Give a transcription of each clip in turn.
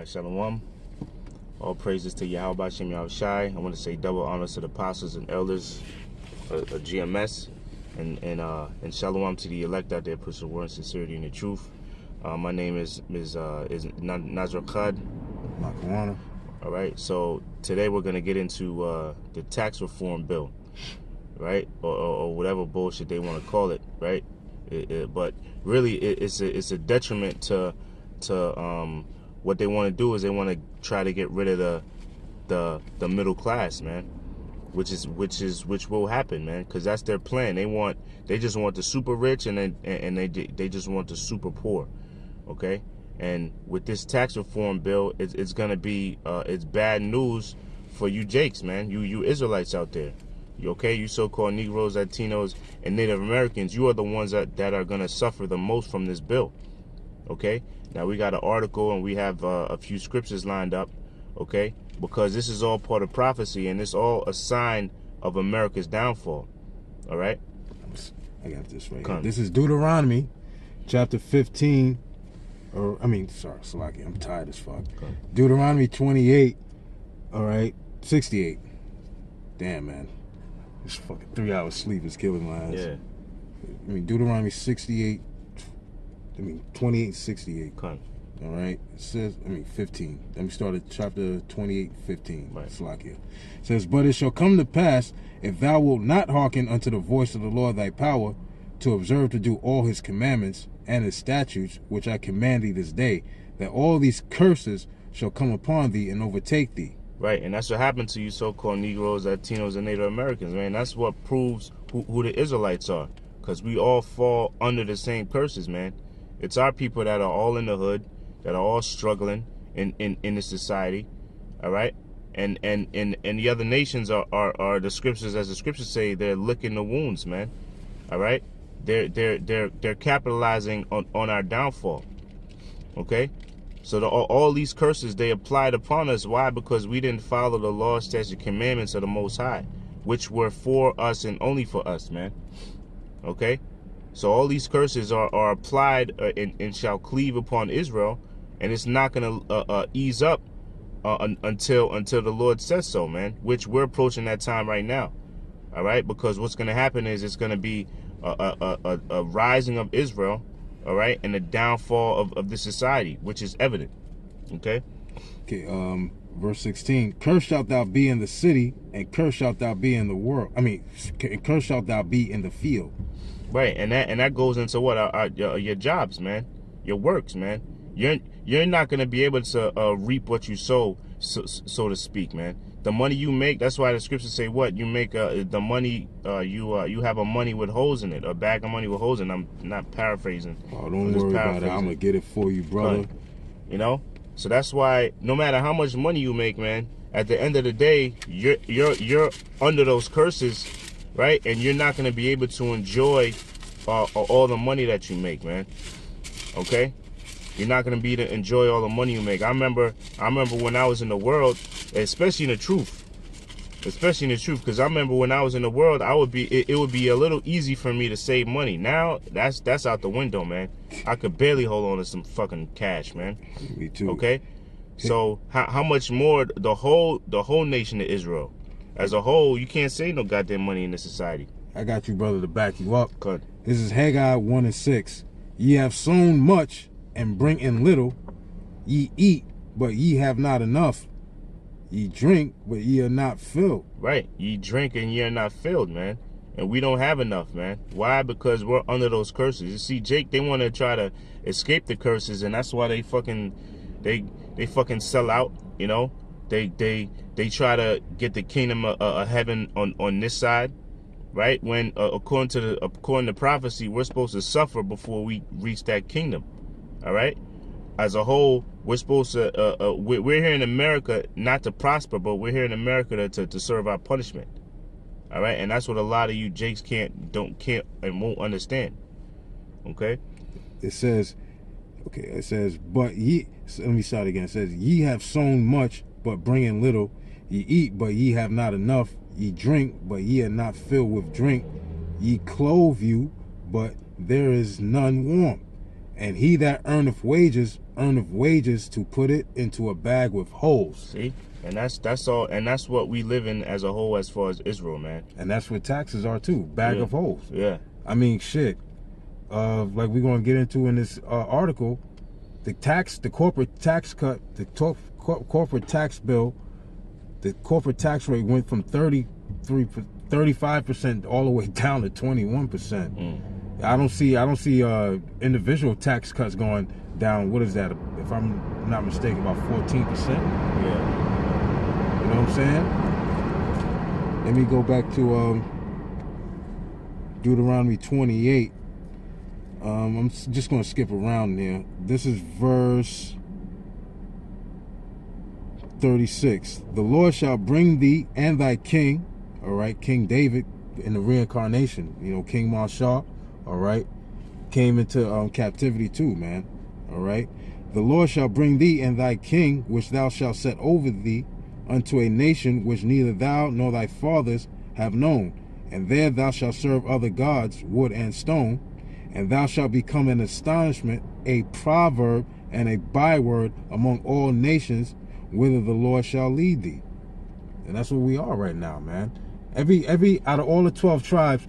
Alright, shalawam. All praises to Yahawashi, Yahawashi. I want to say double honors to the apostles and elders of GMS, and shalawam to the elect out there, pushing the word, sincerity, and the truth. My name is Nazar Khad. All right, so today we're gonna get into the tax reform bill, right, or whatever bullshit they want to call it, right? But really, it's a detriment to what they want to do is they want to try to get rid of the middle class, man, which will happen, man, because that's their plan. They just want the super rich and they just want the super poor, okay? And with this tax reform bill, it's gonna be it's bad news for you Jakes, man, you Israelites out there. Okay, you so-called Negroes, Latinos, and Native Americans, you are the ones that are gonna suffer the most from this bill. Okay, now we got an article and we have a few scriptures lined up, okay, because this is all part of prophecy and it's all a sign of America's downfall. All right, I got this right here. This is Deuteronomy chapter 15, or I mean, sorry, Salaki, I'm tired as fuck. Deuteronomy 28, all right, 68. Damn, man, this fucking 3 hours sleep is killing my ass. Yeah, I mean, Deuteronomy 68. 28, 68. All right. It says, 15. Let me start at chapter 28, 15. Right. Slakia. It says, but it shall come to pass, if thou wilt not hearken unto the voice of the Lord thy power, to observe to do all his commandments and his statutes, which I command thee this day, that all these curses shall come upon thee and overtake thee. Right, and that's what happened to you so-called Negroes, Latinos, and Native Americans, man. That's what proves who the Israelites are, because we all fall under the same curses, man. It's our people that are all in the hood, that are all struggling in the society, all right? And the other nations are the scriptures, as the scriptures say, they're licking the wounds, man. All right? They're capitalizing on our downfall. Okay? So all these curses, they applied upon us. Why? Because we didn't follow the law, statutes, commandments of the Most High, which were for us and only for us, man. Okay? So all these curses are applied and shall cleave upon Israel, and it's not going to ease up until the Lord says so, man, which we're approaching that time right now, all right? Because what's going to happen is it's going to be a rising of Israel, all right, and the downfall of the society, which is evident, okay? Okay, verse 16, cursed shalt thou be in the city, and cursed shalt thou be in the world. Cursed shalt thou be in the field. Right, and that goes into what your jobs, man, your works, man. You're not gonna be able to reap what you sow, so to speak, man. The money you make, that's why the scriptures say what you make. The money you have a money with holes in it, a bag of money with holes in it. I'm not paraphrasing. Oh, don't worry about it. I'm gonna get it for you, brother. You know, so that's why no matter how much money you make, man, at the end of the day, you're under those curses. Right, and you're not going to be able to enjoy all the money that you make, man. Okay, you're not going to be able to enjoy all the money you make. I remember when I was in the world, especially in the truth, because I remember when I was in the world, it would be a little easy for me to save money. Now that's out the window, man. I could barely hold on to some fucking cash, man. Me too. Okay, so how much more the whole nation of Israel? As a whole, you can't save no goddamn money in this society. I got you, brother, to back you up. Good. This is Haggai 1 and 6. Ye have sown much and bring in little. Ye eat, but ye have not enough. Ye drink, but ye are not filled. Right. Ye drink and ye are not filled, man. And we don't have enough, man. Why? Because we're under those curses. You see, Jake, they want to try to escape the curses, and that's why they fucking sell out, you know? They try to get the kingdom of heaven on this side, right? When according to prophecy, we're supposed to suffer before we reach that kingdom. All right. As a whole, we're supposed to we're here in America not to prosper, but we're here in America to serve our punishment. All right, and that's what a lot of you Jakes can't and won't understand. Okay. It says, but ye. Let me start again. It says, ye have sown much, but bring in little. Ye eat, but ye have not enough. Ye drink, but ye are not filled with drink. Ye clothe you, but there is none warm. And he that earneth wages unearned wages to put it into a bag with holes. See? And that's all, and that's what we live in as a whole as far as Israel, man. And that's what taxes are too, bag of holes. Yeah. I mean, shit. Like we're gonna get into in this article, the corporate tax cut, the corporate tax bill, the corporate tax rate went from 35% all the way down to 21%. I don't see individual tax cuts going down. What is that? If I'm not mistaken, about 14%. Yeah. You know what I'm saying? Let me go back to Deuteronomy 28. I'm just going to skip around there. This is verse 36. The Lord shall bring thee and thy king, all right, King David in the reincarnation. You know, King Marshall, all right, came into captivity too, man, all right. The Lord shall bring thee and thy king, which thou shalt set over thee, unto a nation which neither thou nor thy fathers have known, and there thou shalt serve other gods, wood and stone, and thou shalt become an astonishment, a proverb, and a byword among all nations, whither the Lord shall lead thee. And that's what we are right now, man. Every out of all the 12 tribes,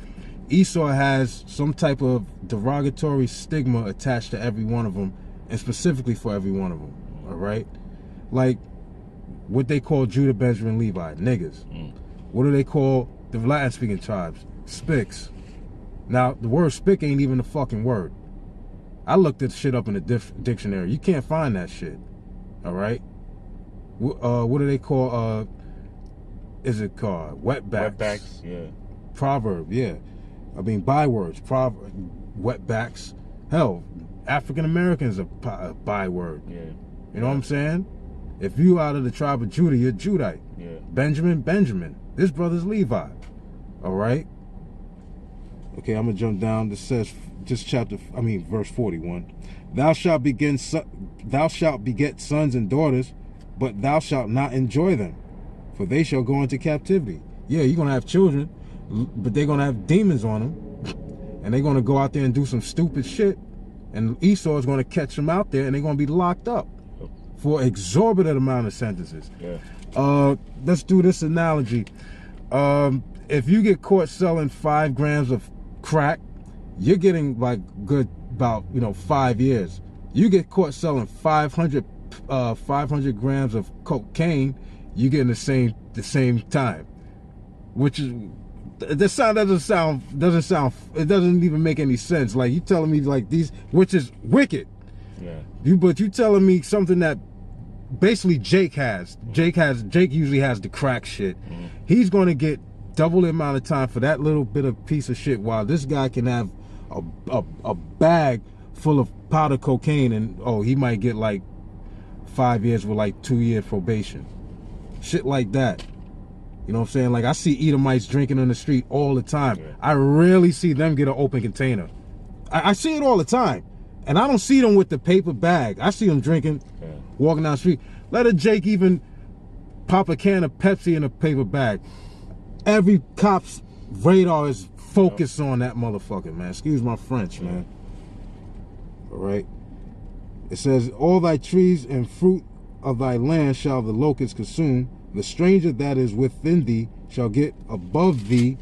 Esau has some type of derogatory stigma attached to every one of them, and specifically for every one of them, all right? Like what they call Judah, Benjamin, Levi, niggas. What do they call the Latin-speaking tribes? Spics. Now, the word spick ain't even a fucking word. I looked this shit up in the dictionary. You can't find that shit, all right? What do they call, is it called? Wetbacks. Wetbacks, yeah. Proverb, yeah. I mean, bywords, wetbacks. Hell, African Americans are a byword. Yeah. You know what I'm saying? If you out of the tribe of Judah, you're Judite. Yeah. Benjamin. This brother's Levi. All right? Okay, I'm going to jump down. This says, verse 41. Thou shalt beget sons and daughters, but thou shalt not enjoy them, for they shall go into captivity. Yeah, you're going to have children, but they're going to have demons on them, and they're going to go out there and do some stupid shit, and Esau is going to catch them out there, and they're going to be locked up for exorbitant amount of sentences. Yeah. Let's do this analogy. If you get caught selling 5 grams of crack, you're getting like good about 5 years. You get caught selling 500 grams of cocaine, you getting the same time, which is it doesn't even make any sense. Like you telling me like these, which is wicked. Yeah. But you telling me something that basically Jake usually has the crack shit. He's going to get double the amount of time for that little bit of piece of shit, while this guy can have a bag full of powder cocaine, and he might get like 5 years with like 2 years probation. Shit like that. You know what I'm saying? Like I see Edomites drinking on the street all the time. Yeah. I rarely see them get an open container. I see it all the time. And I don't see them with the paper bag. I see them drinking, walking down the street. Let a Jake even pop a can of Pepsi in a paper bag. Every cop's radar is focused on that motherfucker, man. Excuse my French, man. All right. It says, all thy trees and fruit of thy land shall the locusts consume. The stranger that is within thee shall get above thee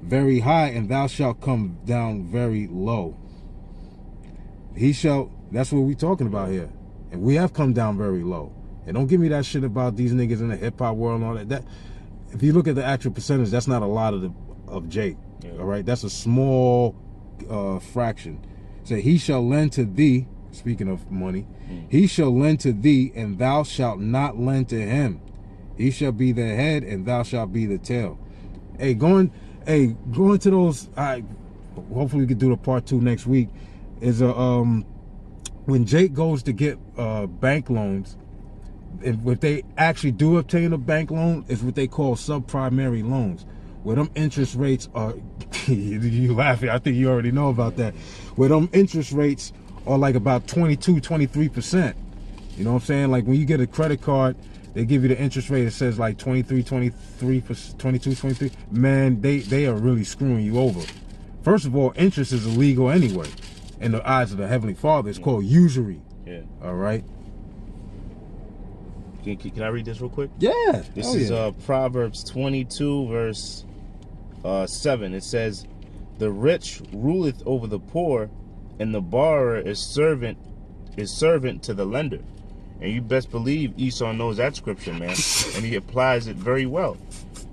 very high, and thou shalt come down very low. That's what we talking about here. And we have come down very low. And don't give me that shit about these niggas in the hip-hop world and all that. If you look at the actual percentage, that's not a lot of Jake. Yeah. All right? That's a small fraction. Say, he shall lend to thee, speaking of money, he shall lend to thee, and thou shalt not lend to him. He shall be the head, and thou shalt be the tail. Going to those, hopefully we can do the part 2 next week, is when Jake goes to get bank loans, and if they actually do obtain a bank loan, is what they call subprimary loans, where them interest rates are, you laughing, I think you already know about that, where them interest rates are like about 22-23%. You know what I'm saying? Like when you get a credit card, they give you the interest rate, it says like 22-23. Man, they are really screwing you over. First of all, interest is illegal anyway. In the eyes of the Heavenly Father, it's called usury. Yeah. All right. Can I read this real quick? Yeah. This is Proverbs 22 verse 7. It says, "The rich ruleth over the poor, and the borrower is servant to the lender." And you best believe Esau knows that scripture, man, and he applies it very well,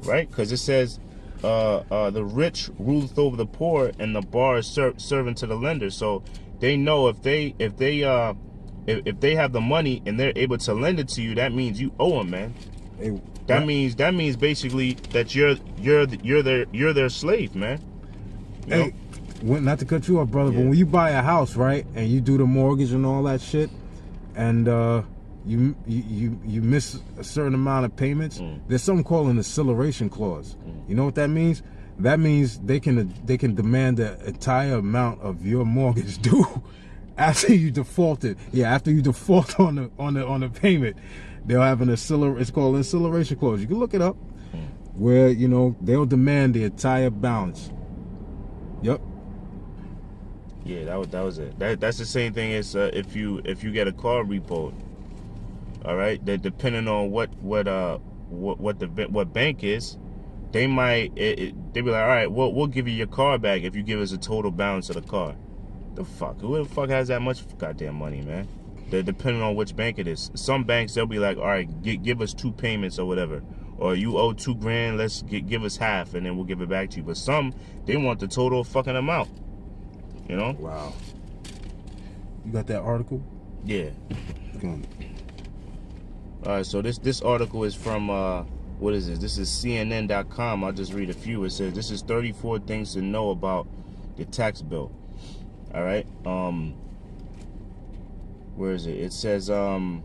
right? Because it says, "The rich ruleth over the poor, and the borrower is servant to the lender." So they know if they have the money and they're able to lend it to you, that means you owe them, man. That means basically that you're their slave, man. You know? Not to cut you off, brother, but when you buy a house, right, and you do the mortgage and all that shit, and you miss a certain amount of payments, there's something called an acceleration clause. You know what that means? That means they can demand the entire amount of your mortgage due after you defaulted. Yeah, after you default on the payment, they'll have it's called an acceleration clause. You can look it up, where, you know, they'll demand the entire balance. Yep. Yeah, that was it. That's the same thing as if you get a car repoed. All right, that depending on what bank is, they might they be like, all right, we'll give you your car back if you give us a total balance of the car. The fuck? Who the fuck has that much goddamn money, man? Depending on which bank it is. Some banks, they'll be like, all right, give us 2 payments or whatever, or you owe $2 grand, let's give us half and then we'll give it back to you. But some, they want the total fucking amount. You know? Wow. You got that article? Yeah. Go on. All right, so this article is from what is this? This is CNN.com. I'll just read a few. It says, "This is 34 things to know about the tax bill." All right. Where is it? It says the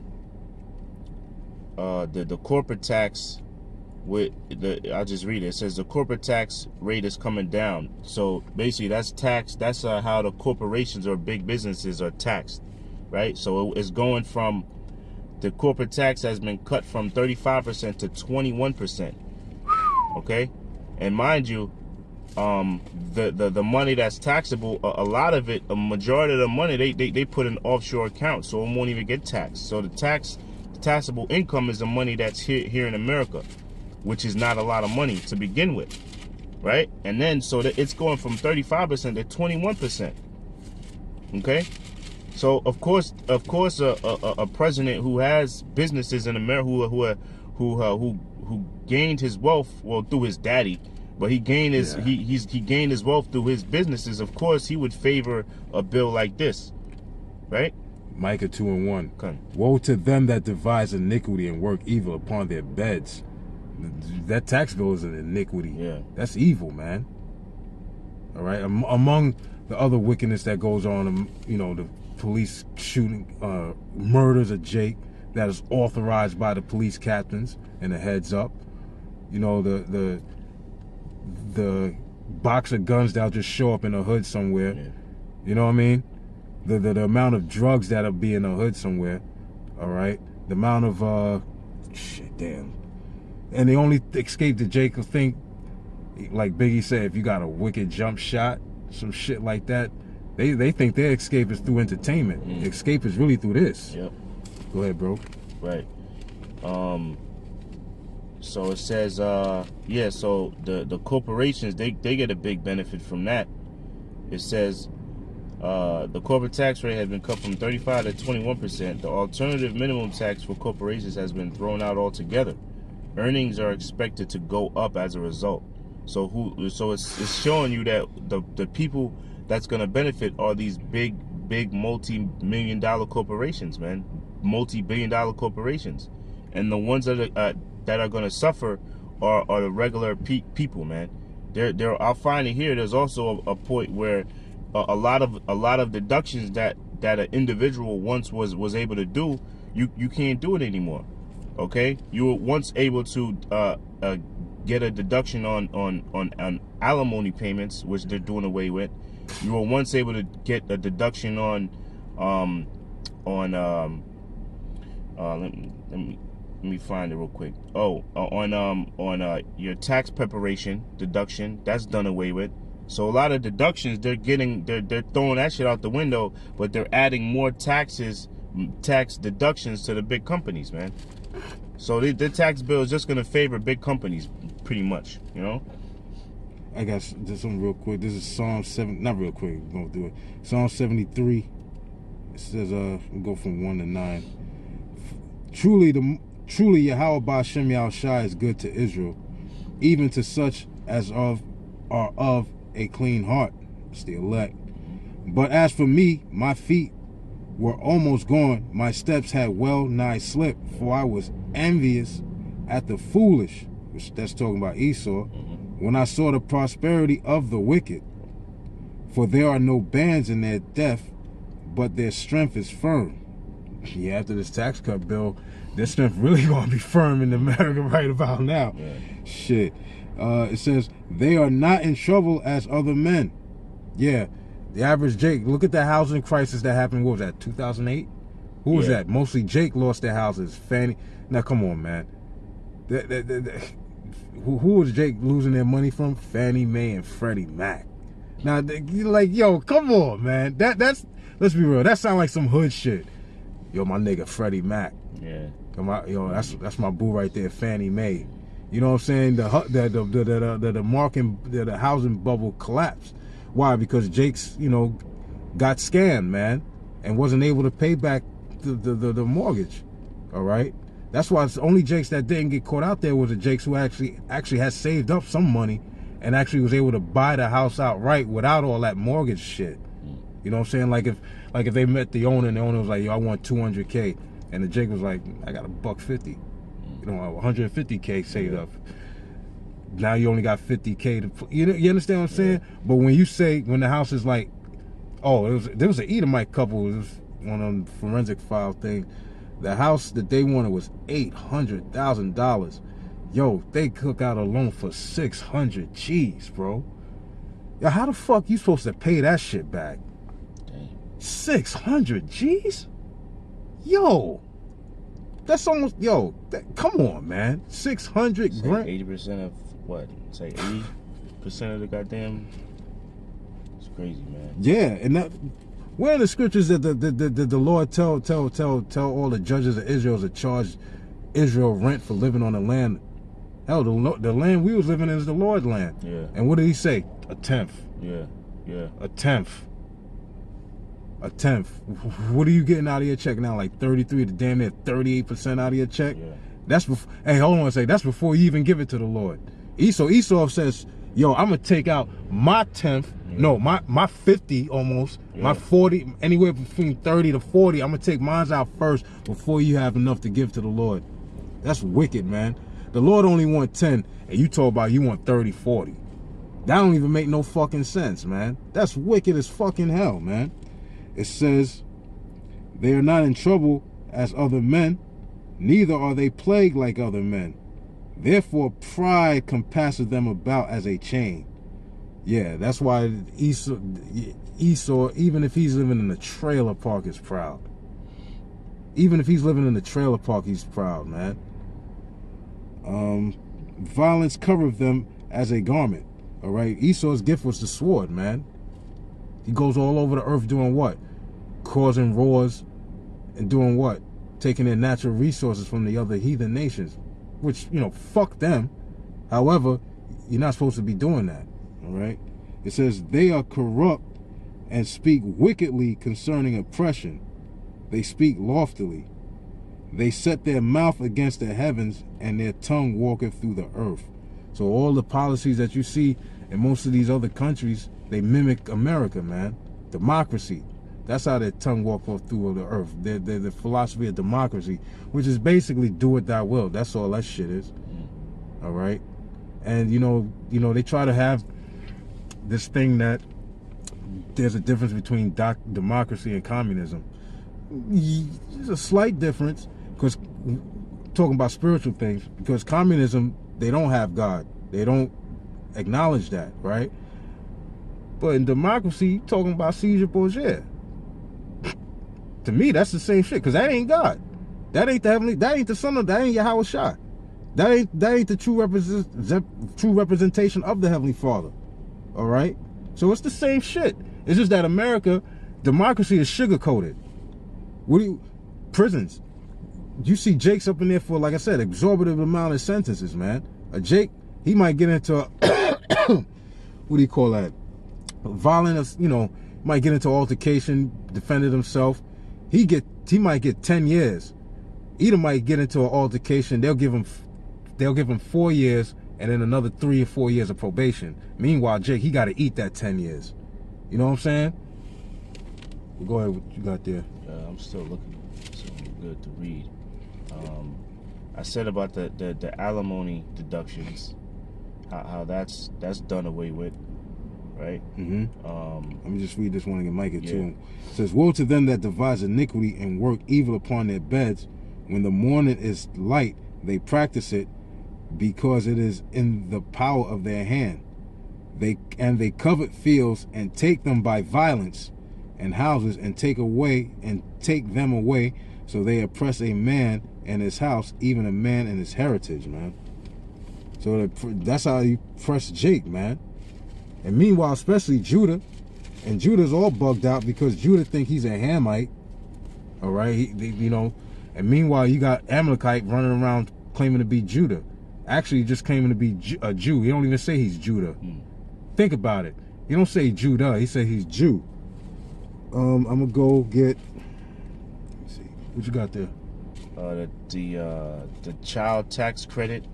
corporate tax I'll just read it. It says the corporate tax rate is coming down. So basically that's how the corporations or big businesses are taxed, right? So it's going from, the corporate tax has been cut from 35% to 21%. Okay? And mind you, the money that's taxable, a lot of it, a majority of the money, they put in offshore accounts, so it won't even get taxed. So the taxable income is the money that's here in America, which is not a lot of money to begin with, right? And then so that it's going from 35% to 21%. Okay, so of course, a president who has businesses in America who gained his wealth, well, through his daddy, but he gained his he gained his wealth through his businesses. Of course, he would favor a bill like this, right? Micah 2:1. Okay. Woe to them that devise iniquity and work evil upon their beds. That tax bill is an iniquity. Yeah, that's evil, man. All right, among the other wickedness that goes on, you know, the police shooting, murders of Jake that is authorized by the police captains and the heads up. You know, the box of guns that'll just show up in a hood somewhere. Yeah. You know what I mean? The amount of drugs that'll be in a hood somewhere. All right, the amount of shit, damn. And the only escape that Jake will think, like Biggie said, if you got a wicked jump shot, some shit like that, they think their escape is through entertainment. Escape is really through this. Yep. Go ahead, bro. Right. So it says, yeah, so the corporations, they get a big benefit from that. It says, the corporate tax rate has been cut from 35 to 21%. The alternative minimum tax for corporations has been thrown out altogether. Earnings are expected to go up as a result. So it's showing you that the people that's going to benefit are these big multi-million-dollar corporations, man, multi-billion-dollar corporations, and the ones that are going to suffer are the regular people, man. I'll find it here. There's also a point where a lot of deductions that an individual once was able to do, you can't do it anymore. Okay, you were once able to get a deduction on alimony payments, which they're doing away with. You were once able to get a deduction on let me find it real quick. On your tax preparation deduction, that's done away with. So a lot of deductions they're throwing that shit out the window, but they're adding more taxes, tax deductions to the big companies, man. So the tax bill is just going to favor big companies, pretty much, you know? I got just something real quick. This is Psalm 7, not real quick, we're going to do it. Psalm 73, it says, we'll go from 1 to 9. Truly, Yahawah bahasham Yahawashi is good to Israel, even to such as are of a clean heart. It's the elect. But as for me, my feet were almost gone, my steps had well nigh slipped, for I was envious at the foolish, which that's talking about Esau, when I saw the prosperity of the wicked. For there are no bands in their death, but their strength is firm. Yeah, after this tax cut bill, their strength really gonna be firm in America right about now. Yeah. Shit. It says, they are not in trouble as other men. Yeah. The average Jake, look at the housing crisis that happened, what was that, 2008? Who was that? Mostly Jake lost their houses. Fannie. Now, come on, man. Who was Jake losing their money from? Fannie Mae and Freddie Mac. Now, like, yo, come on, man. That's, let's be real. That sounds like some hood shit. Yo, my nigga Freddie Mac. Yeah. Come out, yo, that's my boo right there, Fannie Mae. You know what I'm saying? The housing bubble collapsed. Why? Because Jake's, you know, got scammed, man, and wasn't able to pay back the mortgage. All right, that's why it's only Jakes that didn't get caught out there was the Jakes who actually had saved up some money and actually was able to buy the house outright without all that mortgage shit. You know what I'm saying? Like if they met the owner and the owner was like, yo, I want $200K, and the Jake was like, I got $150, you know, $150K saved up. Now you only got $50K to, you understand what I'm saying? But when you say, when the house is like, oh, there was an Edomite couple, it was one of them forensic file thing. The house that they wanted was $800,000. Yo, they took out a loan for 600 G's, bro. Yo, how the fuck you supposed to pay that shit back? Dang. 600 G's? Yo, that's almost, yo, come on, man. 600 grand. 80% of what? Say 80% of the goddamn. It's crazy, man. Yeah, and that, where are the scriptures that the Lord tell all the judges of Israel to charge Israel rent for living on the land? Hell, the land we was living in is the Lord's land. Yeah. And what did he say? A tenth. Yeah. Yeah. A tenth. A tenth. What are you getting out of your check now? Like 33 to damn near 38% out of your check? Yeah. That's before. Hey, hold on a second. That's before you even give it to the Lord. Esau says, yo, I'm gonna take out my tenth. Yeah. No, my 50 almost. Yeah. My 40, anywhere between 30 to 40. I'm gonna take mine out first before you have enough to give to the Lord. That's wicked, man. The Lord only want 10, and you talk about you want 30, 40. That don't even make no fucking sense, man. That's wicked as fucking hell, man. It says, they are not in trouble as other men, neither are they plagued like other men. Therefore pride compasseth them about as a chain. Yeah, that's why Esau, even if he's living in a trailer park, is proud. Even if he's living in a trailer park, he's proud, man. Violence covereth them as a garment. All right, Esau's gift was the sword, man. He goes all over the earth doing what? Causing wars and doing what? Taking their natural resources from the other heathen nations, which, you know, fuck them. However, you're not supposed to be doing that. All right. It says they are corrupt and speak wickedly concerning oppression. They speak loftily. They set their mouth against the heavens, and their tongue walketh through the earth. So all the policies that you see in most of these other countries, they mimic America, man. Democracy. That's how their tongue walk off through the earth. The philosophy of democracy, which is basically do it thy will. That's all that shit is. All right. And you know, they try to have this thing that there's a difference between democracy and communism. There's a slight difference, because talking about spiritual things, because communism, they don't have God. They don't acknowledge that, right? But in democracy, you're talking about Caesar Borgia. To me, that's the same shit, because that ain't God. That ain't the heavenly, that ain't the son of, that ain't Yahawashi. That ain't the true representation of the Heavenly Father. All right? So it's the same shit. It's just that America, democracy is sugar-coated. prisons. You see Jake's up in there for, like I said, exorbitant amount of sentences, man. A Jake, he might get into what do you call that? Violent, might get into altercation, defended himself. He might get 10 years. Either might get into an altercation. They'll give him 4 years and then another 3 or 4 years of probation. Meanwhile, Jake, he got to eat that 10 years. You know what I'm saying? Well, go ahead. What you got there? I'm still looking. So good to read. I said about the alimony deductions, how that's done away with. Right. Let me just read this one again, Mike. It too. It says, "Woe to them that devise iniquity and work evil upon their beds. When the morning is light, they practice it, because it is in the power of their hand. They covet fields and take them by violence, and houses and take them away. So they oppress a man and his house, even a man and his heritage." Man. So that's how you press Jake, man. And meanwhile, especially Judah, and Judah's all bugged out because Judah think he's a Hamite, all right? And meanwhile, you got Amalekite running around claiming to be Judah. Actually, just claiming to be a Jew. He don't even say he's Judah. Think about it. He don't say Judah. He say he's Jew. I'm gonna go get. Let me see. What you got there? The child tax credit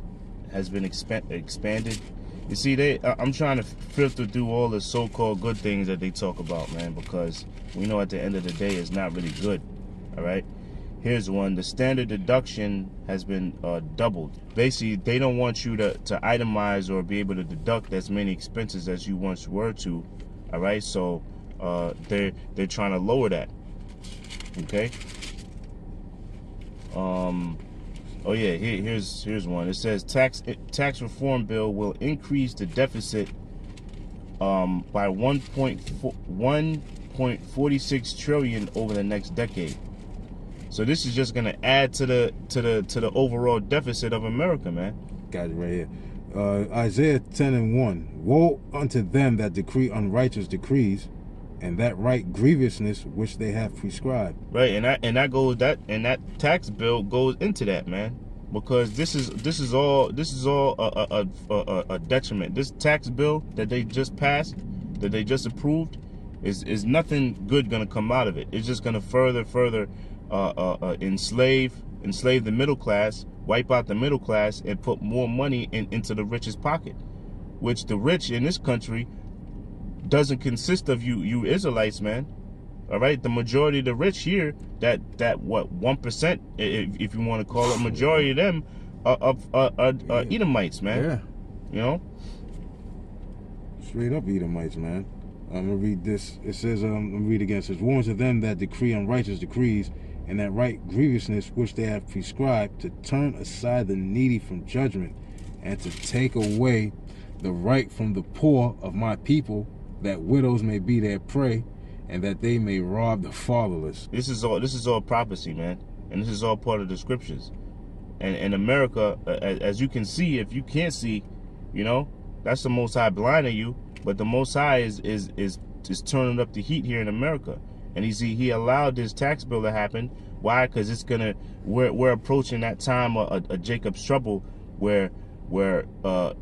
has been expanded. You see, I'm trying to filter through all the so-called good things that they talk about, man, because we know at the end of the day it's not really good, all right? Here's one. The standard deduction has been doubled. Basically, they don't want you to itemize or be able to deduct as many expenses as you once were to, all right? So they're trying to lower that, okay? Oh yeah, here's one. It says tax reform bill will increase the deficit by 1.46 trillion over the next decade. So this is just gonna add to the overall deficit of America, man. Got it right here. Isaiah 10:1. Woe unto them that decree unrighteous decrees, and that right grievousness which they have prescribed. Right, and that tax bill goes into that, man, because this is all a detriment. This tax bill that they just passed, that they just approved, is nothing good gonna come out of it. It's just gonna further enslave the middle class, wipe out the middle class, and put more money into the rich's pocket, which the rich in this country doesn't consist of you Israelites, man. All right, the majority of the rich here, that what 1%, if you want to call it, majority of them are Edomites, man. Yeah, you know, straight up Edomites, man. I'm gonna read this. It says, I'm gonna read again. It says, "Woe to them that decree unrighteous decrees, and that right grievousness which they have prescribed, to turn aside the needy from judgment, and to take away the right from the poor of my people, that widows may be their prey, and that they may rob the fatherless." This is all prophecy, man, and this is all part of the scriptures. And in America, as you can see, if you can't see, that's the Most High blinding you. But the Most High is turning up the heat here in America, and he allowed this tax bill to happen. Why? Because we're approaching that time of Jacob's trouble, where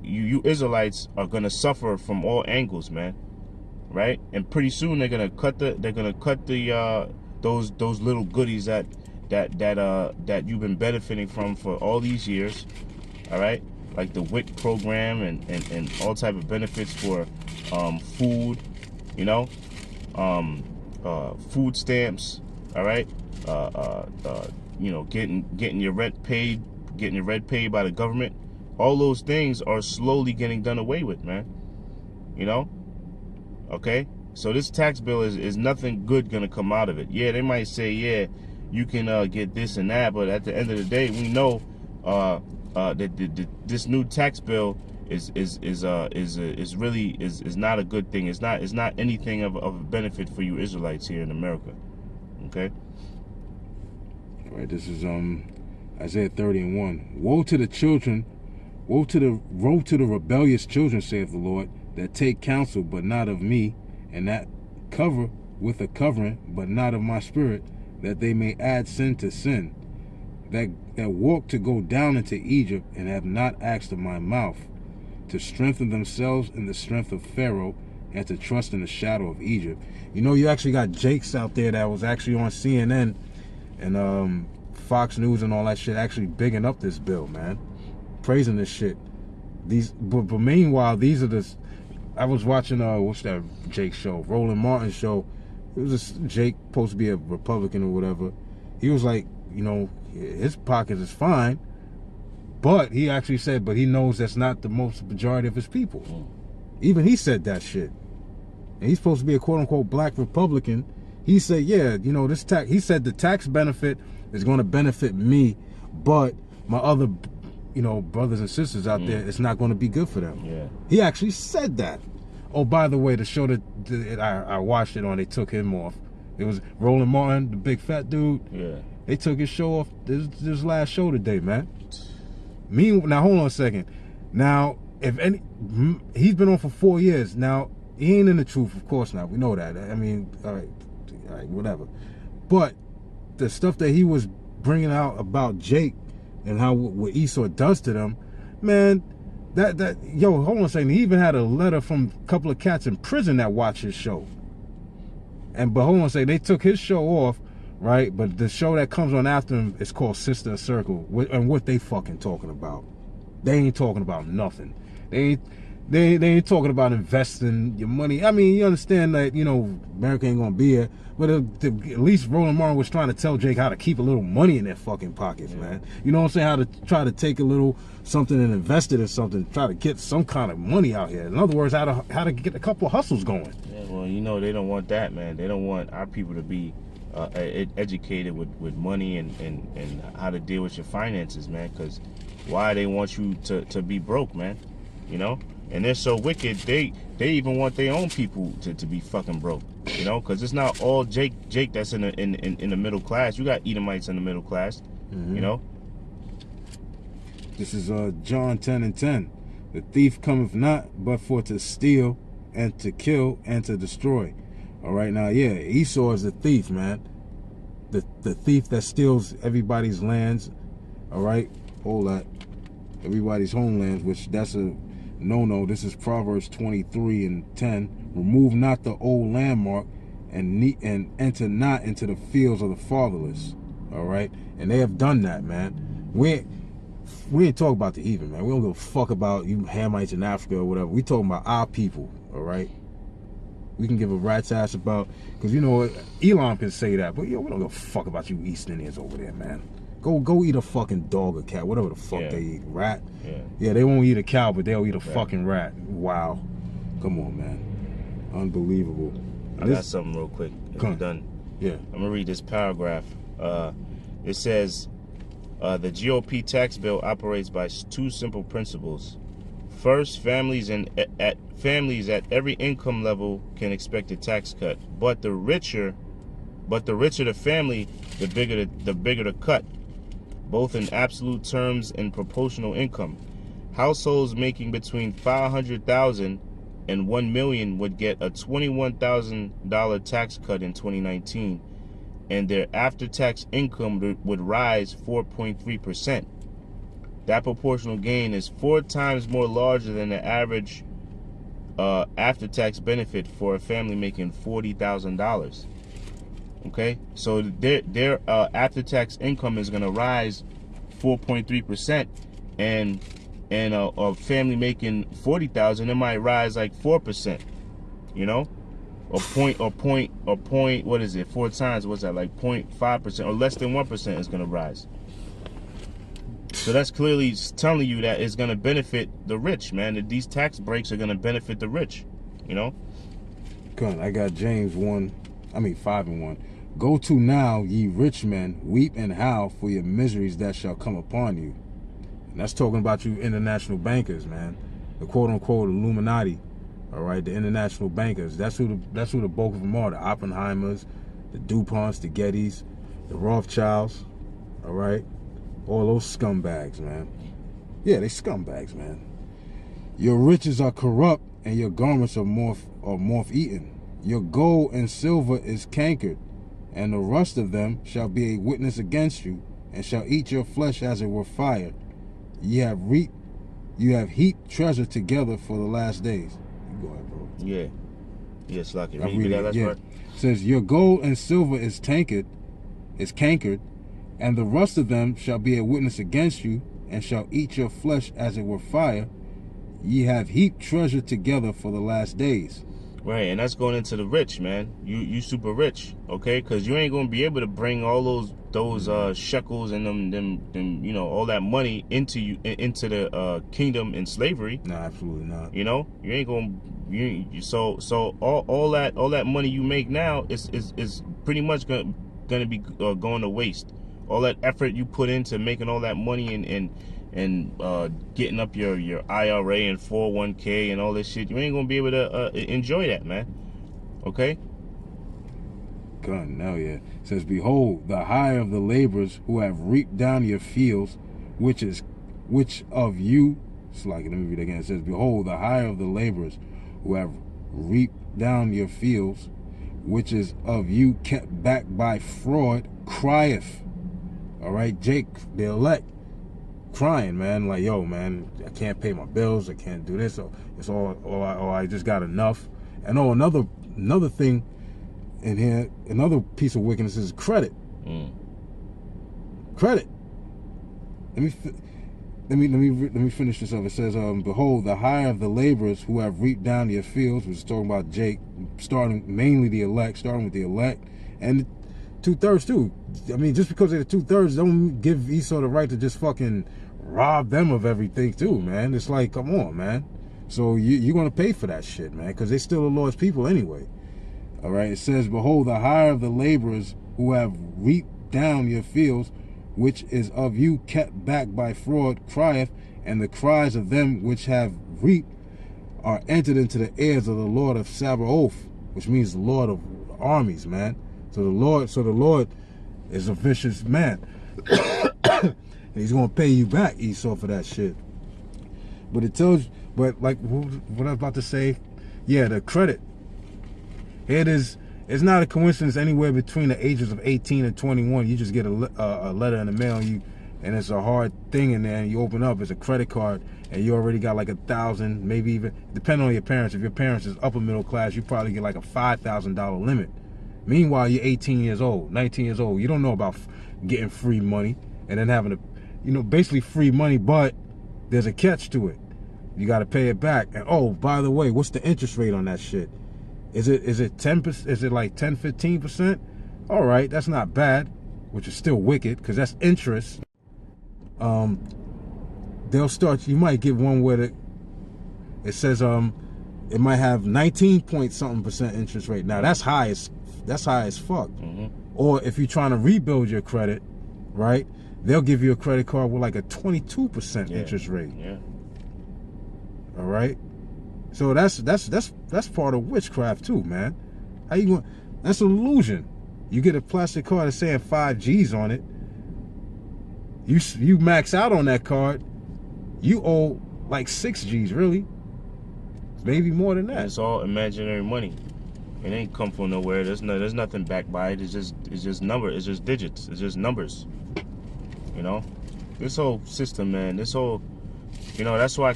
you Israelites are gonna suffer from all angles, man. Right? And pretty soon they're gonna cut the those little goodies that you've been benefiting from for all these years. All right, like the WIC program and all type of benefits for food, food stamps. All right, getting your rent paid by the government. All those things are slowly getting done away with, man. Okay, so this tax bill is nothing good gonna come out of it. Yeah, they might say, yeah, you can get this and that, but at the end of the day, we know that this new tax bill is really not a good thing. It's not anything of a benefit for you Israelites here in America. Okay. All right, this is Isaiah 30:1. Woe to the children, woe to the rebellious children, saith the Lord, that take counsel, but not of me, and that cover with a covering, but not of my spirit, that they may add sin to sin, that walk to go down into Egypt, and have not asked of my mouth, to strengthen themselves in the strength of Pharaoh, and to trust in the shadow of Egypt. You know, you actually got Jakes out there that was actually on CNN and Fox News and all that shit, actually bigging up this bill, man, praising this shit. But meanwhile, these are the. I was watching what's that Jake show, Roland Martin show. It was this Jake, supposed to be a Republican or whatever. He was like, you know, his pocket is fine, but he actually said, but he knows that's not the most majority of his people. Even he said that shit. And he's supposed to be a quote unquote black Republican. He said, yeah, you know, this tax. He said the tax benefit is going to benefit me, but my other, you know, brothers and sisters out there, it's not going to be good for them. Yeah. He actually said that. Oh, by the way, the show that I watched it on, they took him off. It was Roland Martin, the big fat dude. Yeah. They took his show off this last show today, man. Now, hold on a second. Now, he's been on for 4 years. Now, he ain't in the truth, of course not. We know that. I mean, all right, whatever. But the stuff that he was bringing out about Jake and how what Esau does to them, man, yo, hold on a second. He even had a letter from a couple of cats in prison that watch his show. But hold on a second, they took his show off, right? But the show that comes on after him is called Sister Circle. And what they fucking talking about? They ain't talking about nothing. They ain't talking about investing your money. I mean, you understand that, you know, America ain't gonna be here, but at least Roland Martin was trying to tell Jake how to keep a little money in their fucking pockets, man. You know what I'm saying? How to try to take a little something and invest it in something, try to get some kind of money out here. In other words, how to get a couple of hustles going. Yeah, well, you know, they don't want that, man. They don't want our people to be educated with money and how to deal with your finances, man. Because why they want you to be broke, man? You know? And they're so wicked, they even want their own people to be fucking broke, you know, because it's not all Jake that's in the middle class. You got Edomites in the middle class, you know. This is John 10:10. The thief cometh not but for to steal and to kill and to destroy. All right, now, yeah, Esau is the thief, man. The thief that steals everybody's lands. All right, all that, everybody's homelands, which that's a no. This is Proverbs 23:10. Remove not the old landmark, and enter not into the fields of the fatherless. All right, and they have done that, man. We ain't talking about the heathen, man. We don't give a fuck about you Hamites in Africa or whatever. We talking about our people. All right, we can give a rat's ass about, because you know Elon can say that, but yo, we don't give a fuck about you East Indians over there, man. Go eat a fucking dog or cat, whatever the fuck they eat. Rat? Yeah, they won't eat a cow, but they'll eat a fucking rat. Wow. Come on, man. Unbelievable. I got something real quick. If you're done. Yeah. I'm going to read this paragraph. It says, the GOP tax bill operates by two simple principles. First, families at every income level can expect a tax cut, but the richer the family, the bigger the cut, both in absolute terms and proportional income. Households making between $500,000 and $1 million would get a $21,000 tax cut in 2019, and their after-tax income would rise 4.3%. That proportional gain is 4 times more larger than the average after-tax benefit for a family making $40,000. Okay, so their after-tax income is going to rise 4.3%, and a family making $40,000, it might rise like 4%. You know, or point. What is it? 4 times? What's that? Like 0.5% or less than 1% is going to rise. So that's clearly telling you that it's going to benefit the rich, man. That these tax breaks are going to benefit the rich. You know. Good. I got James 5:1. Go to now, ye rich men, weep and howl for your miseries that shall come upon you. And that's talking about you international bankers, man. The quote-unquote Illuminati, all right? The international bankers. That's who the bulk of them are. The Oppenheimers, the DuPonts, the Gettys, the Rothschilds, all right? All those scumbags, man. Yeah, they scumbags, man. Your riches are corrupt, and your garments are moth-eaten. Your gold and silver is cankered, and the rust of them shall be a witness against you, and shall eat your flesh as it were fire. You have heaped treasure together for the last days. Go ahead, bro. Yeah. Yes, like it. Read that last part. It says, your gold and silver is cankered, and the rust of them shall be a witness against you, and shall eat your flesh as it were fire. Ye have heaped treasure together for the last days. Right, and that's going into the rich, man. You super rich, okay? Because you ain't gonna be able to bring all those shekels and them you know, all that money into the kingdom in slavery. No, absolutely not. You know, you ain't gonna so all that money you make now is pretty much gonna be going to waste. All that effort you put into making all that money and getting up your IRA and 401k and all this shit, you ain't gonna be able to enjoy that, man. Okay? God, now yeah. It says, behold, the hire of the laborers who have reaped down your fields, which of you, it's like, let me read it again. It says, behold, the hire of the laborers who have reaped down your fields, which is of you kept back by fraud, crieth. All right, Jake, the elect, crying, man, like, yo, man, I can't pay my bills, I can't do this, so it's I just got enough. And another thing in here, another piece of wickedness is credit. Credit. Let me finish this up. It says, behold, the hire of the laborers who have reaped down your fields, which is talking about Jake, starting with the elect, and 2/3 too. I mean, just because they're 2/3 don't give Esau the right to just fucking rob them of everything too, man. It's like, come on, man. So you're gonna pay for that shit, man, because they still the Lord's people anyway. All right. It says, behold, the hire of the laborers who have reaped down your fields, which is of you kept back by fraud, crieth, and the cries of them which have reaped are entered into the ears of the Lord of Sabaoth, which means the Lord of armies, man. So the Lord is a vicious man. And he's gonna pay you back, Esau, for that shit. But it tells you, but like what I was about to say, yeah, the credit. It's not a coincidence anywhere between the ages of 18 and 21. You just get a letter in the mail, and it's a hard thing in there, and you open up, it's a credit card, and you already got like 1,000, maybe even, depending on your parents. If your parents is upper middle class, you probably get like a $5,000 limit. Meanwhile, you're 18 years old, 19 years old. You don't know about getting free money and then having to, basically free money, but there's a catch to it. You got to pay it back. And oh, by the way, what's the interest rate on that shit? Is it 10%? Is it like 10, 15%? All right, that's not bad, which is still wicked because that's interest. They'll start. You might get one where it says it might have 19 point something% interest rate. Now that's high as fuck. Mm-hmm. Or if you're trying to rebuild your credit, right? They'll give you a credit card with like a 22% interest rate. Yeah. All right. So that's part of witchcraft too, man. How you going? That's an illusion. You get a plastic card that's saying 5 G's on it. You max out on that card. You owe like 6 G's, really. Maybe more than that. And it's all imaginary money. It ain't come from nowhere. There's nothing backed by it. It's just numbers. It's just digits. It's just numbers. This whole system, man. This whole, that's why a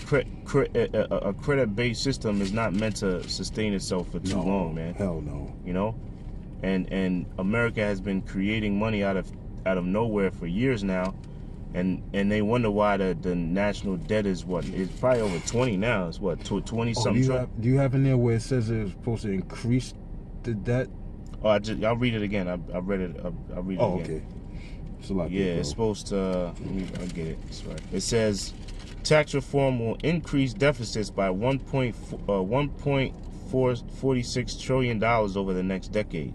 credit-based system is not meant to sustain itself for too long, man. Hell no. And America has been creating money out of nowhere for years now, and they wonder why the national debt is what? It's probably over 20 now. It's what, 20 something. Do you have in there where it says it's supposed to increase the debt? Oh, I'll read it again. I read it. I'll read it again. Oh, okay. It's supposed to. I'll get it. That's right. It says tax reform will increase deficits by $1.46 trillion over the next decade.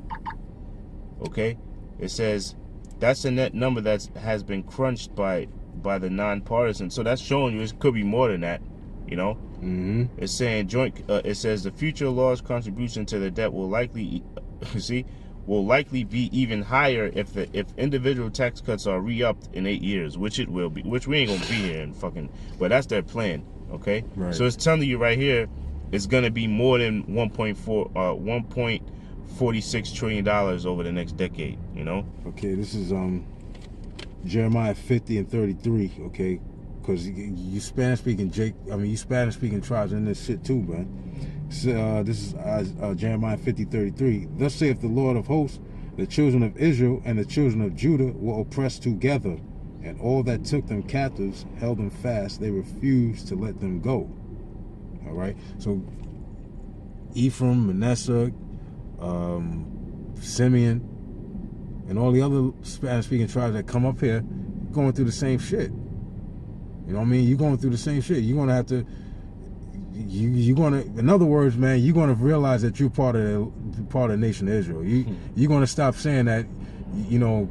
Okay, it says that's a net number that has been crunched by the nonpartisan. So that's showing you it could be more than that. Mm-hmm. It's saying it says the future law's contribution to the debt will likely be even higher if individual tax cuts are re-upped in 8 years, which it will be, which we ain't gonna be here in fucking, but that's their plan, okay? Right. So it's telling you right here, it's gonna be more than 1.46 $46 trillion over the next decade, you know? Okay, this is Jeremiah 50 and 33, okay? Because you Spanish-speaking you Spanish-speaking tribes in this shit too, man. So, this is Jeremiah 50:33. Thus saith the Lord of hosts, the children of Israel and the children of Judah were oppressed together, and all that took them captives held them fast. They refused to let them go. All right? So, Ephraim, Manasseh, Simeon, and all the other Spanish-speaking tribes that come up here going through the same shit. You know what I mean? You're going through the same shit. You're going to have to, you're going to, in other words, man, you're going to realize that you're part of the nation of Israel. You're going to stop saying that, you know,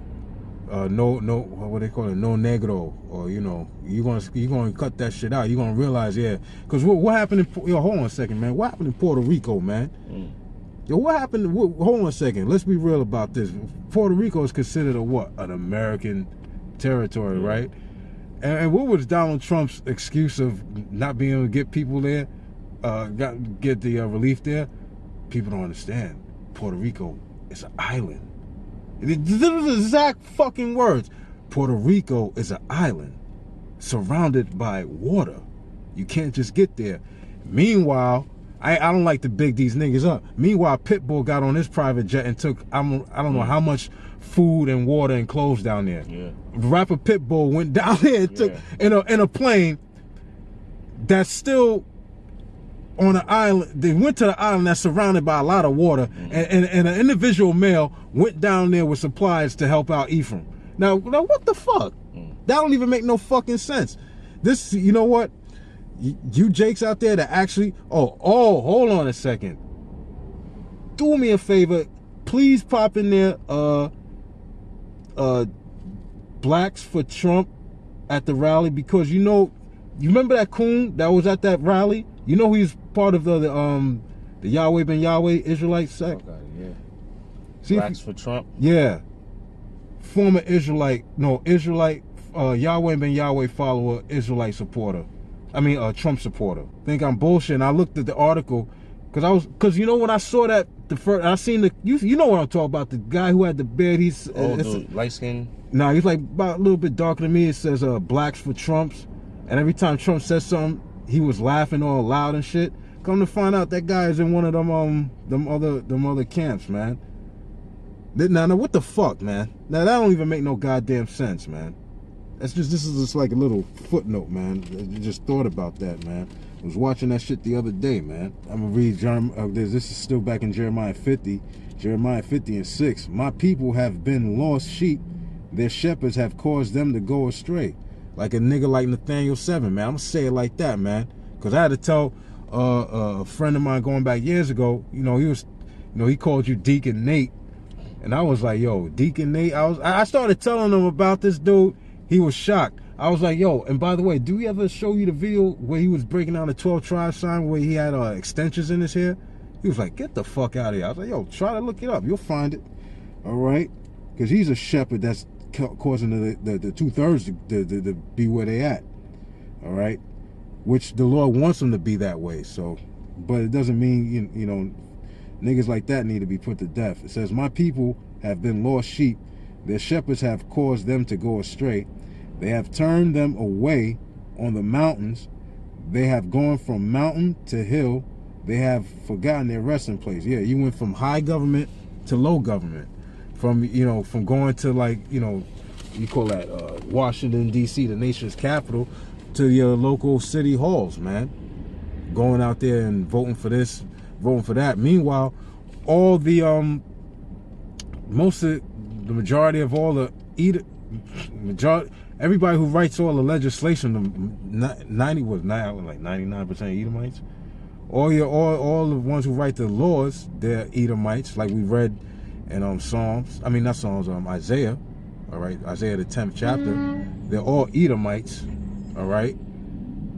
no, what they call it, no negro, or, you know, you're going to cut that shit out. You're going to realize, yeah, because what happened in, yo, hold on a second, man. What happened in Puerto Rico, man? Yo, what happened? Hold on a second. Let's be real about this. Puerto Rico is considered a what? An American territory, right? And what was Donald Trump's excuse of not being able to get people there, get the relief there? People don't understand. Puerto Rico is an island. These are the exact fucking words. Puerto Rico is an island surrounded by water. You can't just get there. Meanwhile, I don't like to big these niggas up. Meanwhile, Pitbull got on his private jet and took, I don't know how much food and water and clothes down there. Yeah. Rapper Pitbull went down there and took in a plane that's still on an island. They went to the island that's surrounded by a lot of water, and an individual male went down there with supplies to help out Ephraim. Now what the fuck? That don't even make no fucking sense. This, you know what? You Jakes out there that actually, hold on a second. Do me a favor, please pop in there, Blacks for Trump at the rally, because you know, you remember that coon that was at that rally? You know he's part of the Yahweh ben Yahweh Israelite sect. Okay, yeah. See, Blacks for Trump. Yeah, former Israelite Yahweh ben Yahweh follower, Israelite supporter. I mean, Trump supporter. Think I'm bullshit. And I looked at the article because you know when I saw that I seen you know what I'm talking about, the guy who had the beard. He's the light skin. Nah, he's like about a little bit darker than me. It says Blacks for Trumps, and every time Trump says something, he was laughing all loud and shit. Come to find out, that guy is in one of them other camps, man. Now what the fuck, man? Now that don't even make no goddamn sense, man. This is just like a little footnote, man. I just thought about that, man. I was watching that shit the other day, man. I'm gonna read this is still back in Jeremiah 50. Jeremiah 50 and 6. My people have been lost sheep. Their shepherds have caused them to go astray. Like a nigga like Nathaniel 7, man. I'm gonna say it like that, man. Because I had to tell a friend of mine going back years ago, he called you Deacon Nate. And I was like, yo, Deacon Nate. I started telling him about this dude. He was shocked. I was like, yo, and by the way, do we ever show you the video where he was breaking down the 12 tribe sign where he had extensions in his hair? He was like, get the fuck out of here. I was like, yo, try to look it up. You'll find it. All right? Because he's a shepherd that's causing the 2/3 to be where they at. All right? Which the Lord wants them to be that way. So, but it doesn't mean, you know, niggas like that need to be put to death. It says, my people have been lost sheep. Their shepherds have caused them to go astray. They have turned them away on the mountains. They have gone from mountain to hill. They have forgotten their resting place. Yeah, you went from high government to low government. From going to, like, you call that Washington, D.C., the nation's capital, to your local city halls, man. Going out there and voting for this, voting for that. Meanwhile, all the majority of all the everybody who writes all the legislation, 99% Edomites. All the ones who write the laws, they're Edomites, like we read in Psalms. I mean, not Psalms, Isaiah. All right, Isaiah the 10th chapter. They're all Edomites. All right,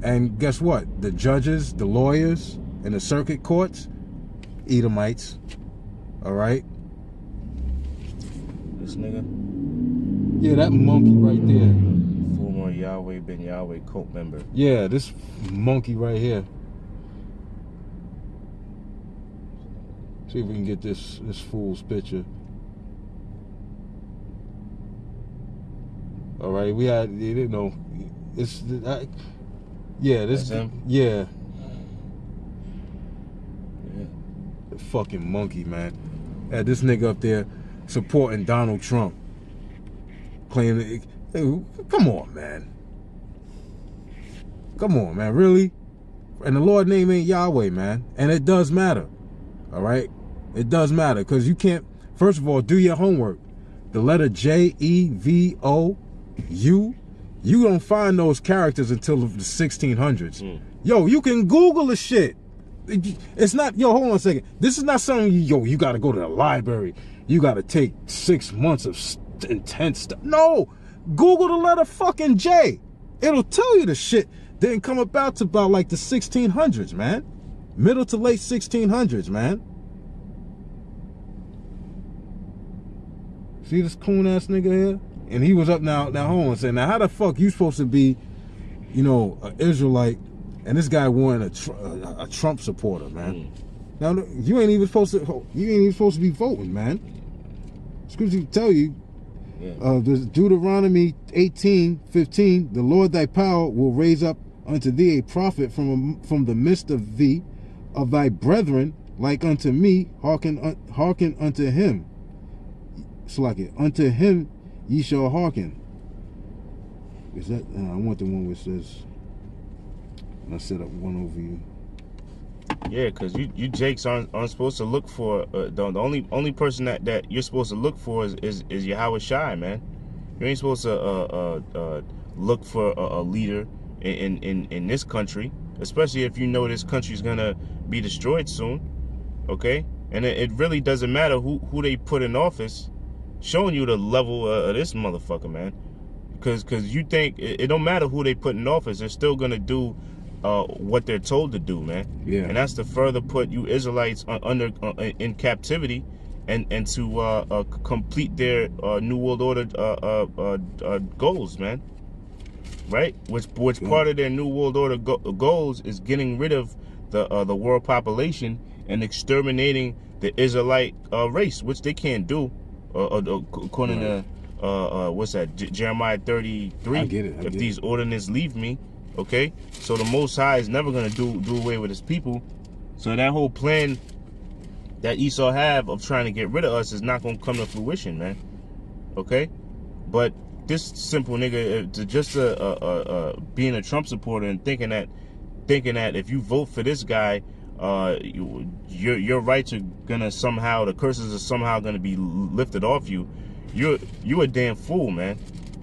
and guess what? The judges, the lawyers, and the circuit courts, Edomites. All right. This nigga. Yeah, that monkey right there. Former Yahweh ben Yahweh cult member. Yeah, this monkey right here. See if we can get this fool's picture. All right, we had, you know, it's yeah, this him? Yeah. The fucking monkey, man. Had this nigga up there supporting Donald Trump, claiming, hey, come on, man. Come on, man, really? And the Lord's name ain't Yahweh, man. And it does matter. All right? It does matter, because you can't, first of all, do your homework. The letter Jevo, you don't find those characters until the 1600s. Yo, you can Google the shit. It's not, yo, hold on a second. This is not something, you got to go to the library. You got to take 6 months of intense stuff. No, Google the letter fucking J. It'll tell you the shit. Didn't come about to about like the 1600s, man. Middle to late 1600s, man. See this coon ass nigga here? And he was up now hold on a second. Now how the fuck you supposed to be, you know, an Israelite, and this guy wanted a Trump supporter, man? Now you ain't even supposed to be voting, man. Scripture tell you, Deuteronomy 18:15, the Lord thy power will raise up unto thee a prophet from the midst of thee, of thy brethren, like unto me. Hearken unto him. Slack it. Unto him ye shall hearken. Is that? I want the one which says, I set up one over you. Yeah, because you Jakes aren't supposed to look for the only person that you're supposed to look for is Yahawashi, man. You ain't supposed to look for a leader in this country, especially if you know this country's gonna be destroyed soon. Okay, and it really doesn't matter who they put in office, showing you the level of this motherfucker, man. Because you think it don't matter who they put in office, they're still gonna do what they're told to do, man. Yeah. And that's to further put you Israelites in captivity, and to complete their New World Order goals, man. Right? Which part of their New World Order goals is getting rid of the world population and exterminating the Israelite race, which they can't do, according to what's that? Jeremiah 33. I get it. If these ordinances leave me. Okay, so the Most High is never gonna do away with his people. So that whole plan that Esau have of trying to get rid of us is not gonna come to fruition, man. Okay, but this simple nigga, just being a Trump supporter and thinking that if you vote for this guy, your rights are gonna somehow, the curses are somehow gonna be lifted off you. You're a damn fool, man.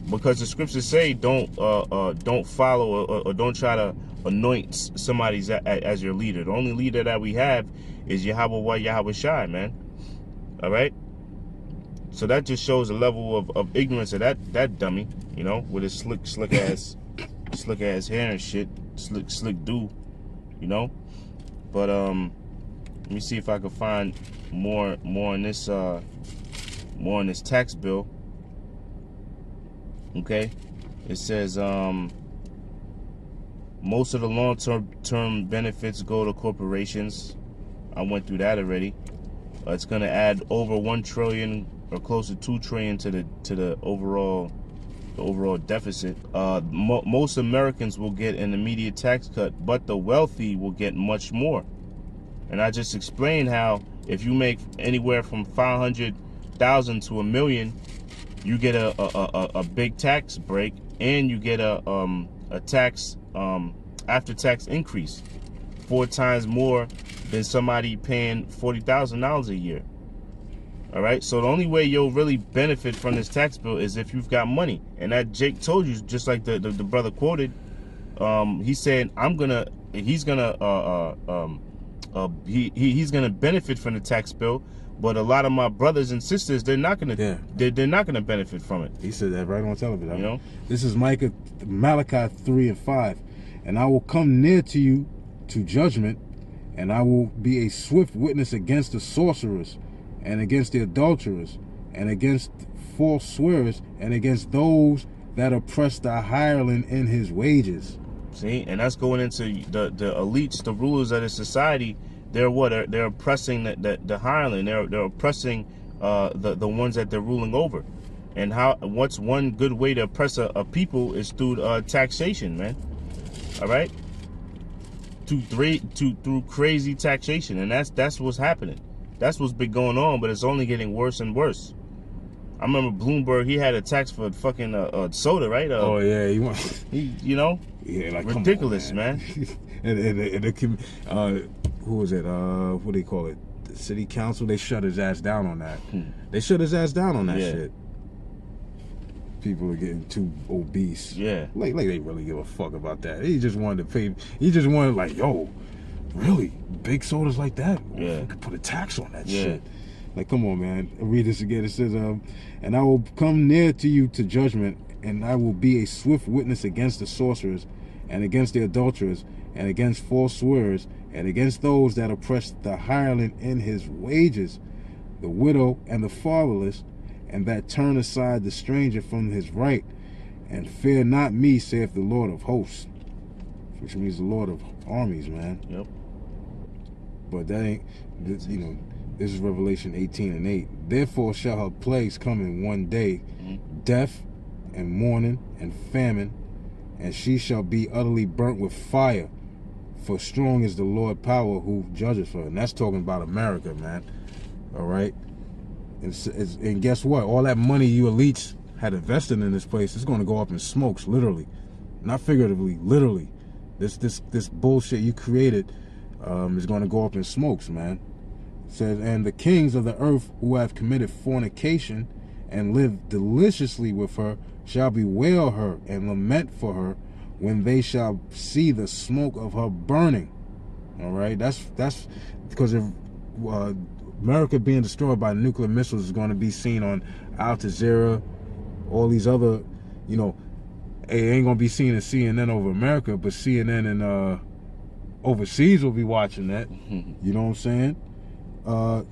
Because the scriptures say don't follow or don't try to anoint somebody as your leader. The only leader that we have is Yahawah, Yahawashi, man. All right. So that just shows the level of ignorance of that dummy, you know, with his slick ass hair and shit, slick dude, you know. But let me see if I can find more on this tax bill. Okay, it says most of the long-term benefits go to corporations. I went through that already. It's going to add over 1 trillion or close to 2 trillion to the overall deficit. Most Americans will get an immediate tax cut, but the wealthy will get much more. And I just explained how if you make anywhere from 500,000 to $1 million, you get a big tax break, and you get a tax after tax increase 4 times more than somebody paying $40,000 a year. All right, so the only way you'll really benefit from this tax bill is if you've got money, and that Jake told you, just like the brother quoted. He said he's gonna benefit from the tax bill. But a lot of my brothers and sisters, they're not gonna benefit from it. He said that right on television. You know, this is Malachi 3:5, and I will come near to you to judgment, and I will be a swift witness against the sorcerers, and against the adulterers, and against false swearers, and against those that oppress the hireling in his wages. See, and that's going into the elites, the rulers of the society. they're what? They're oppressing the hireling. They're oppressing the ones that they're ruling over. And what's one good way to oppress a people is through taxation, man. All right, through crazy taxation, and that's what's happening. That's what's been going on, but it's only getting worse and worse. I remember Bloomberg, he had a tax for fucking soda, right? Oh yeah, you know, yeah, like ridiculous, on, man. and who was it? What do you call it? The city council. They shut his ass down on that. They shut his ass down on that shit. People are getting too obese. Yeah, like they really give a fuck about that. He just wanted to pay. He just wanted like, yo, really big sodas like that? Yeah, we could put a tax on that shit. Like, come on, man. I'll read this again. It says, and I will come near to you to judgment, and I will be a swift witness against the sorcerers, and against the adulterers, and against false swearers, and against those that oppress the hireling in his wages, the widow and the fatherless, and that turn aside the stranger from his right, and fear not me, saith the Lord of hosts, which means the Lord of armies, man. Yep. But that ain't, you know, this is Revelation 18:8. Therefore shall her plagues come in one day, death and mourning and famine, and she shall be utterly burnt with fire. For strong is the Lord power who judges her. And that's talking about America, man. All right? And guess what? All that money you elites had invested in this place is going to go up in smokes, literally. Not figuratively, literally. This bullshit you created is going to go up in smokes, man. It says, and the kings of the earth who have committed fornication and lived deliciously with her shall bewail her and lament for her when they shall see the smoke of her burning. All right, that's because if America being destroyed by nuclear missiles is going to be seen on Al Jazeera, all these other, you know, it ain't going to be seen in CNN over America, but CNN and overseas will be watching that. You know what I'm saying?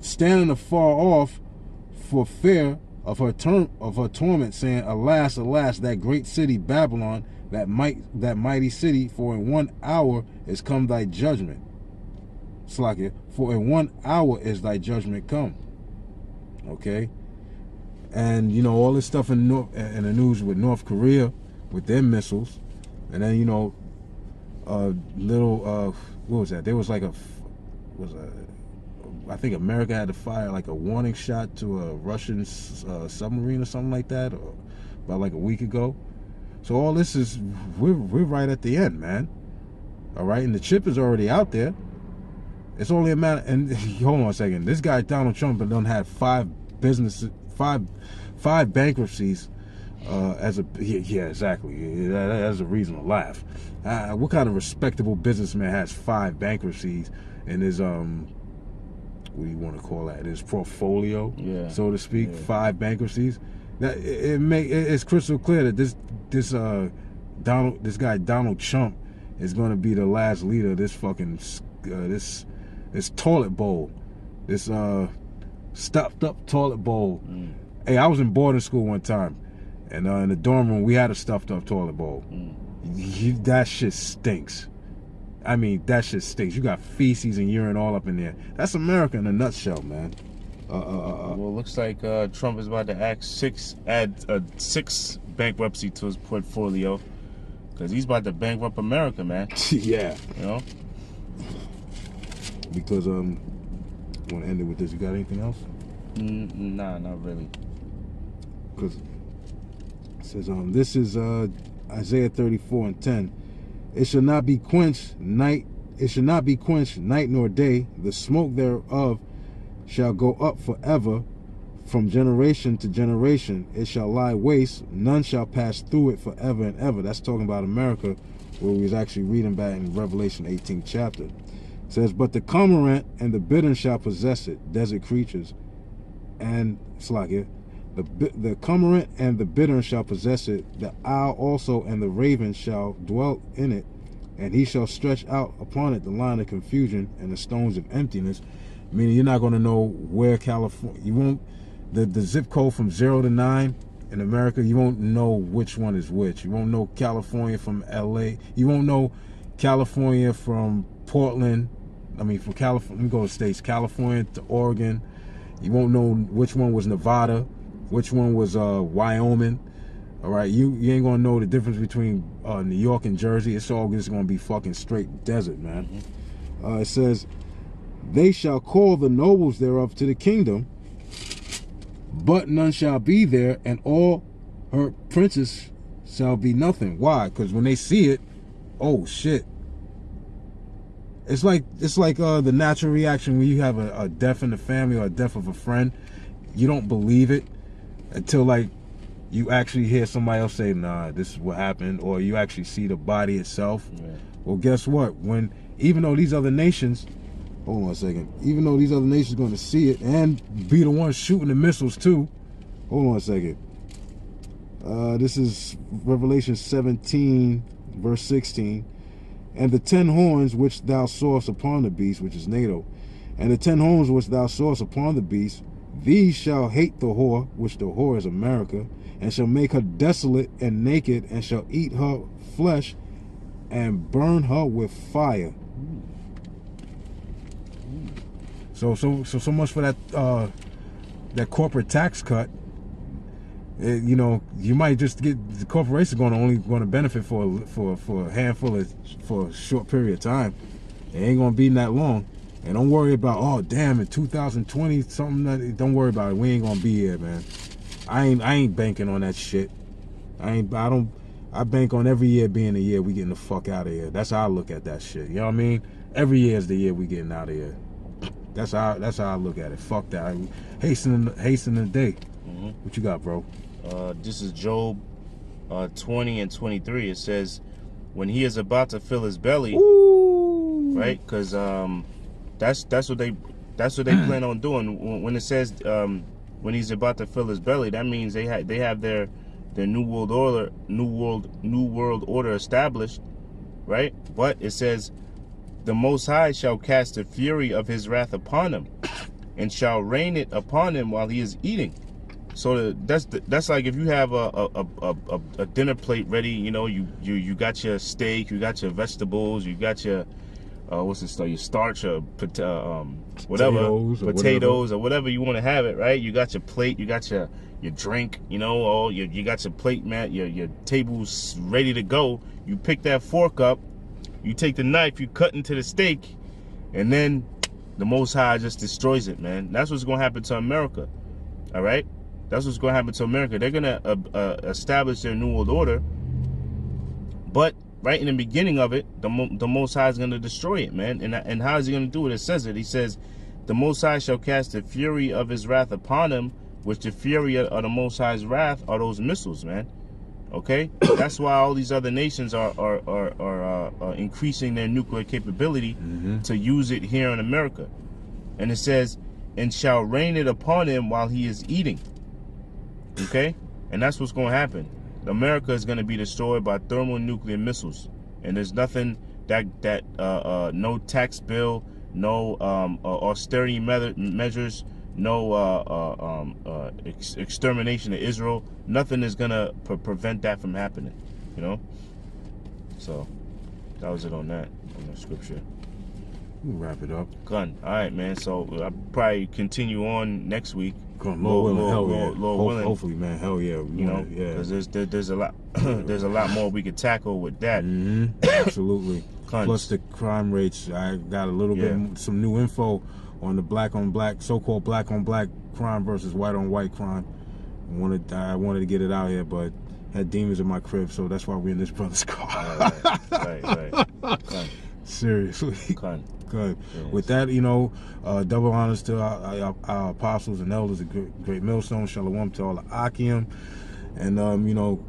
Standing afar off for fear of her torment, saying, alas, alas, that great city Babylon, that mighty city, for in 1 hour is come thy judgment. Slakia, for in 1 hour is thy judgment come. Okay? And you know, all this stuff in the news with North Korea with their missiles, and then, you know, what was that? There was like I think America had to fire like a warning shot to a Russian submarine or something like that, about like a week ago. So all this is, we're right at the end, man. All right, and the chip is already out there. It's only a matter. And hold on a second. This guy Donald Trump done had five bankruptcies. Yeah, exactly. That's a reason to laugh. What kind of respectable businessman has 5 bankruptcies in his what do you want to call that? His portfolio, so to speak. 5 bankruptcies. That it's crystal clear that this guy Donald Trump is going to be the last leader of this fucking this toilet bowl, this stuffed up toilet bowl. Hey, I was in boarding school one time, and in the dorm room we had a stuffed up toilet bowl. That shit stinks. I mean, that shit stinks. You got feces and urine all up in there. That's America in a nutshell, man. Well, it looks like Trump is about to add 6 bankruptcy to his portfolio, because he's about to bankrupt America, man. Yeah. You know? Because, I want to end it with this. You got anything else? Nah, not really. Because it says, this is Isaiah 34:10. It shall not be quenched night nor day. The smoke thereof shall go up forever, from generation to generation. It shall lie waste. None shall pass through it forever and ever. That's talking about America, where we was actually reading back in Revelation 18th chapter. It says, but the cormorant and the bittern shall possess it, desert creatures, and Slakia. The cormorant and the bittern shall possess it. The owl also and the raven shall dwell in it, and he shall stretch out upon it the line of confusion and the stones of emptiness. Meaning you're not going to know where California, you won't, the zip code from 0 to 9 in America, you won't know which one is which. You won't know California from LA. You won't know California from Portland, I mean, from California, let me go to states, California to Oregon. You won't know which one was Nevada, which one was Wyoming. All right, you ain't gonna know the difference between New York and Jersey. It's all just gonna be fucking straight desert, man. It says, they shall call the nobles thereof to the kingdom, but none shall be there, and all her princes shall be nothing. Why? Because when they see it, oh shit. It's like the natural reaction when you have a death in the family or a death of a friend. You don't believe it until like you actually hear somebody else say, nah, this is what happened, or you actually see the body itself. Yeah. Well, guess what? Even though these other nations, hold on a second, even though these other nations are going to see it and be the ones shooting the missiles too, hold on a second. This is Revelation 17, verse 16. And the 10 horns which thou sawest upon the beast, which is NATO, and the 10 horns which thou sawest upon the beast, these shall hate the whore, which the whore is America, and shall make her desolate and naked, and shall eat her flesh, and burn her with fire. So much for that corporate tax cut. You know, you might just get the corporation only going to benefit for a handful for a short period of time. It ain't going to be that long. And don't worry about, oh damn, in 2020 something. Don't worry about it. We ain't going to be here, man. I ain't banking on that shit. I bank on every year being the year we getting the fuck out of here. That's how I look at that shit. You know what I mean? Every year is the year we getting out of here. That's how I look at it. Fuck that. Hasten the day. What you got, bro? This is Job 20 and 23. It says, when he is about to fill his belly, ooh, right? Because that's what they plan on doing. When it says when he's about to fill his belly, that means they have their new world order established, right? But it says, the Most High shall cast the fury of his wrath upon him, and shall rain it upon him while he is eating. So that's like if you have a dinner plate ready, you know, you got your steak, you got your vegetables, you got your what's it called, your starch or potatoes or whatever you want to have it, right? You got your plate, you got your drink, you know, you got your plate mat, your table's ready to go. You pick that fork up, you take the knife, you cut into the steak, and then the Most High just destroys it, man. That's what's gonna happen to America. All right. That's what's going to happen to America. They're going to establish their new world order. But right in the beginning of it, the Most High is going to destroy it, man. And how is he going to do it? It says it. He says, the Most High shall cast the fury of his wrath upon him, which the fury of the Most High's wrath are those missiles, man. Okay? That's why all these other nations are increasing their nuclear capability to use it here in America. And it says, and shall rain it upon him while he is eating. Okay, and that's what's going to happen. America is going to be destroyed by thermonuclear missiles, and there's nothing that no tax bill, no austerity measures, no extermination of Israel. Nothing is going to prevent that from happening. You know. So that was it on that, on the scripture. We'll wrap it up. Gun. All right, man. So I'll probably continue on next week. Lord willing. Hopefully, man. Hell yeah. Because there's a lot there's a lot more we could tackle with that. Absolutely. Plus the crime rates. I got a little bit some new info on the so-called black on black crime versus white on white crime. I wanted to get it out here, but had demons in my crib, so that's why we're in this brother's car. Right. Seriously. Good. Yes. With that, you know, double honors to our apostles and elders, a great millstone, shalawam to all the Akim, and you know,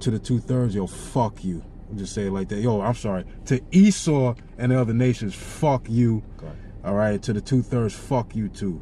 to the 2/3, yo, fuck you. I'll just say it like that. Yo, I'm sorry. To Esau and the other nations, fuck you. All right. To the 2/3, fuck you too.